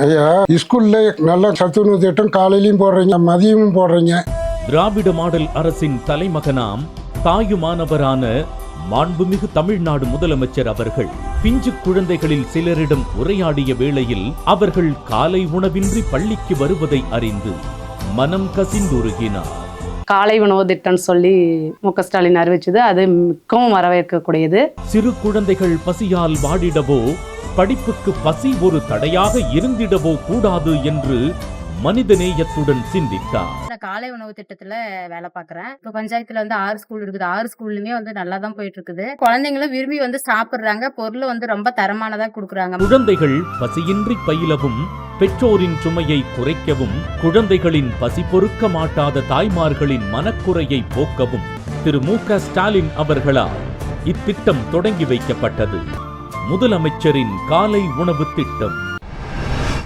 ஐயா, ஸ்கூல்ல நல்ல சத்துணவு திட்டம் காலையிலயும் போடுறீங்க, மதியமும் போடுறீங்க. திராவிட மாடல் அரசின் தலைமகனாம் தாயுமானவரான மாண்புமிகு தமிழ்நாடு முதலமைச்சர் அவர்கள் பிஞ்சு குழந்தைகளில் சிலரிடம் உரையாடிய வேளையில் அவர்கள் காலை உணவின்றி பள்ளிக்கு வருவதை அறிந்து மனம் கசிந்துருகினார். காலை உணவு திட்டம் சொல்லி மு.க.ஸ்டாலின் அறிவிச்சது, அது மிகவும் வரவேற்கக்கூடியது. சிறு குழந்தைகள் பசியால் வாடிடவோ, படிப்புக்கு பசி ஒரு தடையாக இருந்திடவோ கூடாது என்று மனிதநேயத்துடன் சிந்தித்தார். காலை உணவு திட்டத்துல வேலை பார்க்கறேன். இப்ப பஞ்சாயத்துல 6 ஸ்கூல் இருக்குது. 6 ஸ்கூல்லுமே நல்லா தான் போயிட்டு இருக்குது. குழந்தைங்களும் விரும்பி சாப்பிடுறாங்க. பொருள் ரொம்ப தரமானதா கொடுக்குறாங்க. குழந்தைகள் பசியின்றி பயிலவும், பெற்றோரின் சுமையை குறைக்கவும், குழந்தைகளின் பசி பொறுக்க மாட்டாத தாய்மார்களின் மனக்குறையை போக்கவும் திரு மு.க.ஸ்டாலின் அவர்களால் இத்திட்டம் தொடங்கி வைக்கப்பட்டது. முதலமைச்சரின் காலை உணவு திட்டம்.